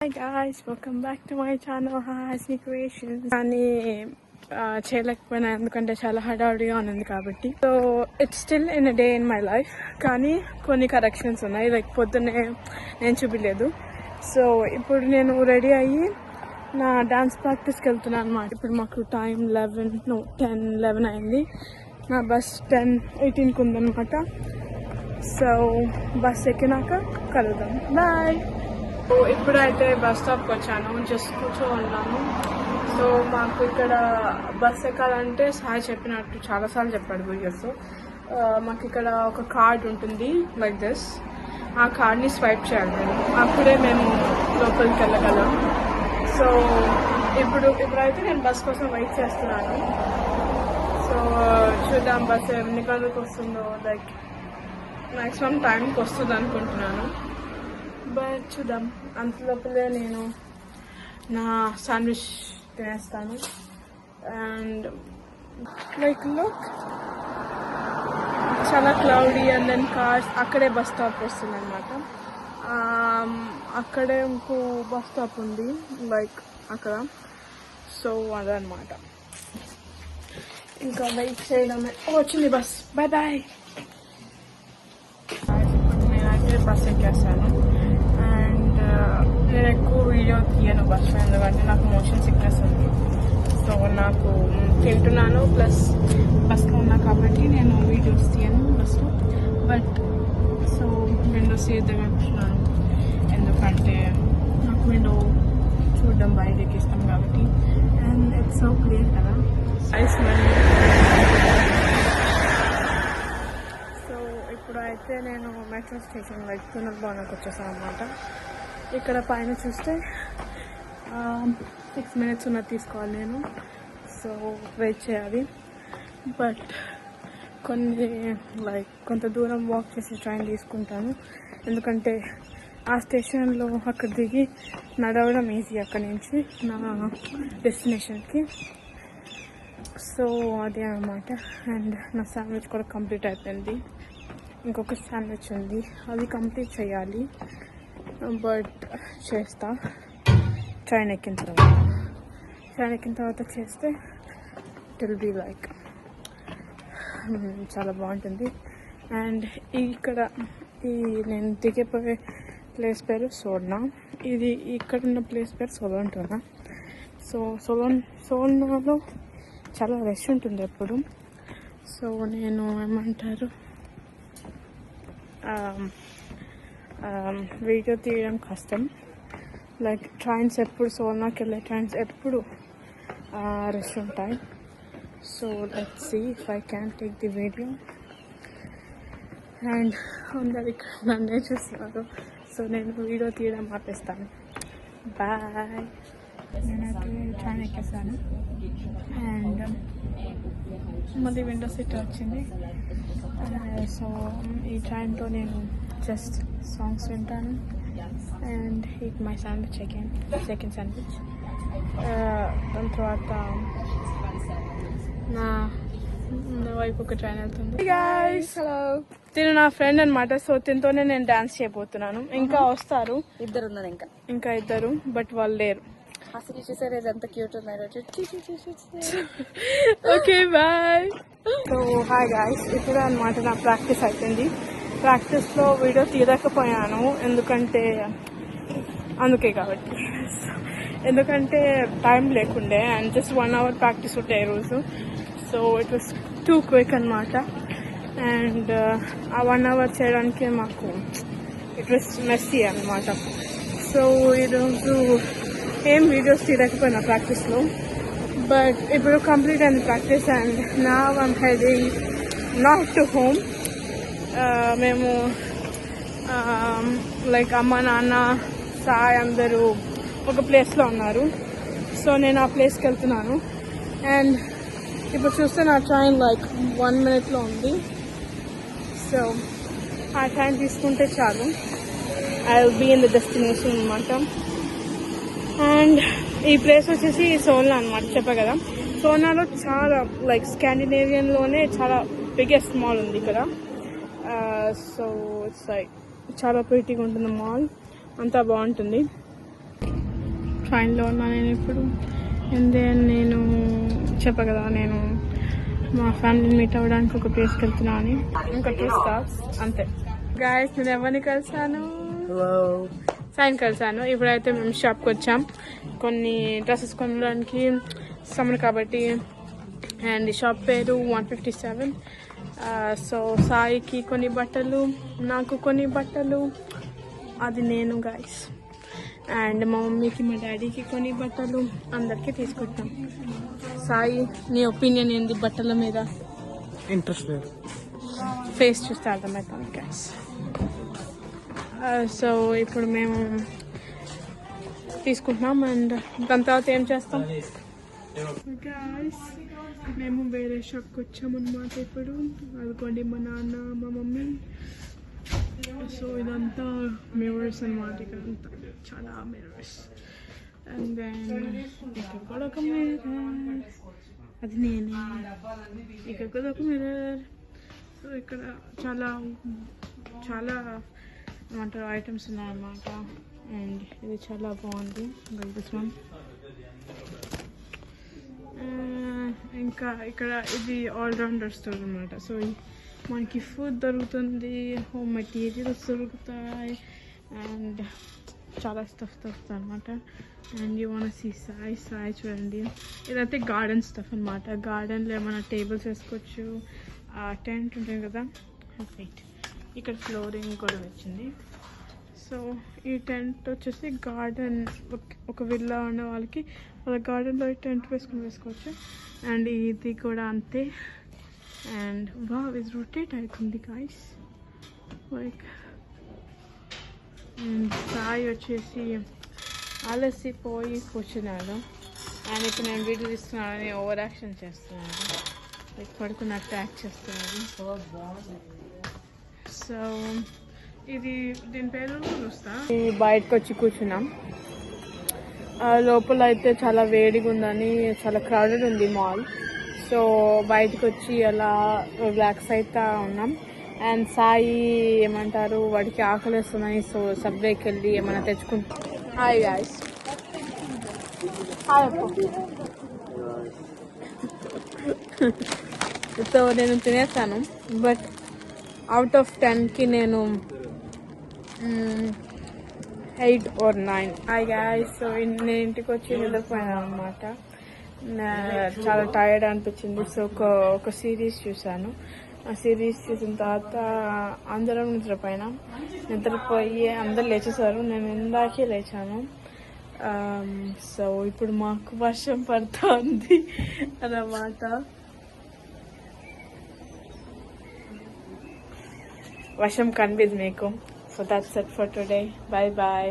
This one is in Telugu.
Hi guys, welcome back to my channel Hasni Creations. కానీ చేయలేకపోయినా ఎందుకంటే చాలా హడావుడిగా ఉంది కాబట్టి. So it's still in a day in my life. కానీ కొన్ని కరెక్షన్స్ ఉన్నాయి, లైక్ పొద్దున్నే నేను చూపించలేదు. సో ఇప్పుడు నేను రెడీ అయ్యి నా డాన్స్ ప్రాక్టీస్కి వెళ్తున్నాను అనమాట. ఇప్పుడు మాకు టైం 10-11 అయింది. నా బస్ 10:18కి ఉందన్నమాట. సో బస్ ఎక్కినాక కలుద్దాం. బాయ్. ఇప్పుడైతే బస్ స్టాప్కి వచ్చాను, జస్ట్ కూర్చోన్నాను. సో మాకు ఇక్కడ బస్ ఎక్కాలంటే సాయి చెప్పినట్టు చాలాసార్లు చెప్పాడు వీడియోస్లో. మాకు ఇక్కడ ఒక కార్డ్ ఉంటుంది లైక్ దిస్. ఆ కార్డ్ని స్వైప్ చేయాలి మేము, అప్పుడే మేము లోపలికి వెళ్ళగలం. సో ఇప్పుడైతే నేను బస్ కోసం వెయిట్ చేస్తున్నాను. సో చూద్దాం బస్ ఎన్ని గంటలకు వస్తుందో. లైక్ మ్యాక్సిమం టైంకి వస్తుంది అనుకుంటున్నాను, బట్ చూద్దాం. అంతలోపలే నేను నా శాండ్విచ్ తినేస్తాను. అండ్ లైక్ లుక్, చాలా క్లౌడీ. అండ్ దెన్ కార్స్, అక్కడే బస్ స్టాప్ వస్తుంది అనమాట. అక్కడే ఇంకో బస్ స్టాప్ ఉంది లైక్ అక్కడ. సో అదనమాట, ఇంకా వెయిట్ చేయడమే. వచ్చింది బస్. Bye bye. నేనైతే బస్ ఎక్కేస్తాను. అండ్ నేను ఎక్కువ వీడియో తీయను బస్లో, ఎందుకంటే నాకు మోషన్ సిక్నెస్ ఉంది. సో నాకు తింటున్నాను ప్లస్ బస్లో ఉన్నా కాబట్టి నేను వీడియోస్ తీయను బస్లో. బట్ సో విండోస్ తీద్దాం అనుకుంటున్నాను, ఎందుకంటే నాకు విండో చూడడం బయటకి ఇష్టం కాబట్టి. అండ్ ఇట్స్ సో క్లియర్ కదా, ఐస్ మనీ. సో ఇప్పుడు అయితే నేను మెట్రో స్టేషన్ లైక్ పునర్భవనకు వచ్చేసాను అనమాట. ఇక్కడ పైన చూస్తే 6 minutes ఉన్నది తీసుకోవాలి నేను. సో వెయిట్ చేయాలి. బట్ కొంత దూరం వాక్ చేసి ట్రైన్ తీసుకుంటాను, ఎందుకంటే ఆ స్టేషన్లో అక్కడ దిగి నడవడం ఈజీ అక్కడి నుంచి నా డెస్టినేషన్కి. సో అదే అన్నమాట. అండ్ నా శాండ్విచ్ కూడా కంప్లీట్ అయిపోయింది. ఇంకొక శాండ్విచ్ ఉంది, అది కంప్లీట్ చేయాలి. బట్ చేస్తా ట్రైన్ ఎక్కిన తర్వాత చేస్తే ఇట్ విల్ బీ లైక్ చాలా బాగుంటుంది. అండ్ ఇక్కడ నేను దిగిపోయే ప్లేస్ పేరు సోల్నా. ఇది ఇక్కడ ఉన్న ప్లేస్ పేరు సోలంటోనా. సో సోల్నాలో చాలా రష్ ఉంటుంది ఎప్పుడు. సో నేను ఏమంటారు, వీడియో తీయడం కష్టం. లైక్ ట్రైన్స్ ఎప్పుడు సోల్నాకి వెళ్ళే ట్రైన్స్ ఎప్పుడు రష్ ఉంటాయి. So let's see if I can take the video. And అందరు ఇక్కడ నన్నే చూస్తున్నారు, సో నేను వీడియో తీయడం ఆపేస్తాను. బాయ్. నేనైతే ట్రైన్ ఎక్కేసాను. అండ్ మళ్ళీ విండో సీట్ వచ్చింది. సో ఈ ట్రైన్తో నేను జస్ట్ సాంగ్స్ వింటాను and eat my sandwich again, second sandwich. దాని తర్వాత నా వైపు ఒక ట్రైన్ వెళ్తుంది. హలో, తిను నా ఫ్రెండ్ అనమాట. సో తినతోనే నేను డాన్స్ చేయబోతున్నాను. ఇంకా వస్తారు ఇద్దరు ఉన్నారు, ఇంకా ఇద్దరు, బట్ వాళ్ళు లేరు. అసలు చూసారు ఎంత క్యూట్ ఉన్నారు. Okay bye. So hi guys, ఇప్పుడే అనమాట నా ప్రాక్టీస్ అయిపోయింది. ప్రాక్టీస్లో వీడియో తీయలేకపోయాను ఎందుకంటే టైం లేకుండే. అండ్ జస్ట్ 1 hour ప్రాక్టీస్ ఉంటే ఈరోజు. So it was two quick అనమాట. అండ్ ఆ 1 hour చేయడానికి మాకు ఇట్ వాస్ మెస్సీ అనమాట. సో ఈరోజు ఏం వీడియోస్ తీయలేకపోయినా ప్రాక్టీస్లో. బట్ ఇప్పుడు కంప్లీట్ అయింది practice. And now I'm heading not to home. మేము లైక్ అమ్మ నాన్న సాయి అందరూ ఒక ప్లేస్లో ఉన్నారు. సో నేను ఆ ప్లేస్కి వెళ్తున్నాను. అండ్ ఇప్పుడు చూస్తే నా ట్రైన్ లైక్ 1 minute ఉంది. సో ఆ ట్రైన్ తీసుకుంటే చాలు, I will be in the destination అనమాట. అండ్ ఈ ప్లేస్ వచ్చేసి సోల్నా అనమాట, చెప్పా కదా. సోల్నాలో చాలా లైక్ స్కాండినేవియన్లోనే చాలా బిగ్గెస్ట్ మాల్ ఉంది ఇక్కడ. సో ఇట్స్ లైక్ చాలా ప్రీటీగా ఉంటుంది మాల్, అంతా బాగుంటుంది. ఫైన్లో ఉన్నా నేను ఇప్పుడు. అండ్ దెన్ నేను చెప్పా కదా నేను మా ఫ్యామిలీని మీట్ అవ్వడానికి ఒక ప్లేస్కి వెళ్తున్నా అని. ఇంకా 2 స్టాప్స్ అంతే. గాయస్ నేను ఎవరిని కలిసాను, సైన్ కలిసాను. ఇప్పుడైతే మేము షాప్కి వచ్చాం కొన్ని డ్రెస్సెస్ కొనడానికి, సమ్మర్ కాబట్టి. అండ్ షాప్ పేరు 157. సో సాయికి కొన్ని బట్టలు, నాకు కొన్ని బట్టలు, అది నేను గాయస్. అండ్ మా మమ్మీకి మా డాడీకి కొన్ని బట్టలు, అందరికీ తీసుకుంటాం. సాయి నీ ఒపీనియన్ ఏంది బట్టల మీద? ఇంట్రెస్ట్ లేదు. ఫేస్ చూస్తే అర్థమవుతుంది గాయస్. సో ఇప్పుడు మేము తీసుకుంటున్నాం. అండ్ దాని తర్వాత ఏం చేస్తాం గాయస్, మేము వేరే షాప్కి వచ్చామన్నమాట ఇప్పుడు. అదిగోండి మా నాన్న మా మమ్మీ. సో ఇదంతా మిర్రర్స్ అన్నమాట, ఇక్కడంతా చాలా మిర్రర్స్. అండ్ దెన్ ఇక్కడ కూడా ఒక మిర్రర్, అది నేనే. ఇక్కడ కూడా ఒక మిర్రర్. సో ఇక్కడ చాలా చాలా ఏమంటారు ఐటమ్స్ ఉన్నాయన్నమాట. అండ్ ఇది చాలా బాగుంది, లైక్ దిస్ వన్. ఇంకా ఇక్కడ ఇది ఆల్రౌండర్ స్టోర్ అనమాట. సో మనకి ఫుడ్ దొరుకుతుంది, హోమ్ మెటీరియల్స్ దొరుకుతాయి, అండ్ చాలా స్టఫ్ దొరుకుతుంది అనమాట. అండ్ యూ వాంట్ సీ సాయి చూడండి, ఇదైతే గార్డెన్ స్టఫ్ అనమాట. గార్డెన్లో ఏమైనా టేబుల్స్ వేసుకోవచ్చు, టెంట్ ఉంటుంది కదా, రైట్. ఇక్కడ ఫ్లోరింగ్ కూడా వచ్చింది. సో ఈ టెంట్ వచ్చేసి గార్డెన్, ఒక విల్లా ఉన్న వాళ్ళకి వాళ్ళ గార్డెన్లో టెంట్ వేసుకోవచ్చు. అండ్ ఇది కూడా అంతే. అండ్ వావ్, ఇది రొటేట్ అవుతుంది గాయ్స్, లైక్. అండ్ సాయి వచ్చేసి అలసిపోయి కూర్చున్నాడు. అండ్ ఇప్పుడు నేను వీడియో తీస్తున్నానని ఓవర్ యాక్షన్ చేస్తున్నాను, లైక్ పడుకున్నట్టు యాక్ట్ చేస్తున్నాడు. సో ఇది దీని పేరు చూస్తా. బయటకు వచ్చి కూర్చున్నాం. లోపల అయితే చాలా వేడిగా ఉందని, చాలా క్రౌడెడ్ ఉంది మాల్. సో బయటకు వచ్చి అలా రిలాక్స్ అవుతా ఉన్నాం. అండ్ సాయి ఏమంటారు, వాడికి ఆకలిస్తుందని సో సబ్వేకి వెళ్ళి ఏమైనా తెచ్చుకుంటాం. హాయ్ గాయ్స్, హాయ్ అప్ప. సో నేను తినేస్తాను, బట్ అవుట్ ఆఫ్ 10కి నేను 8 or 9. హాయ్ గాయ్స్, సో నేను ఇంటికి వచ్చి నిద్రపోయాను అనమాట. చాలా టైర్డ్ అనిపించింది. సో ఒక సిరీస్ చూసాను. ఆ సిరీస్ చూసిన తర్వాత అందరం నిద్రపోయినాం. నిద్రపోయి అందరు లేచేసారు, నేను ఇందాకే లేచాను. సో ఇప్పుడు మాకు వర్షం పడుతుంది అన్నమాట. వర్షం కనిపిదు మీకు. So that's it for today. Bye bye.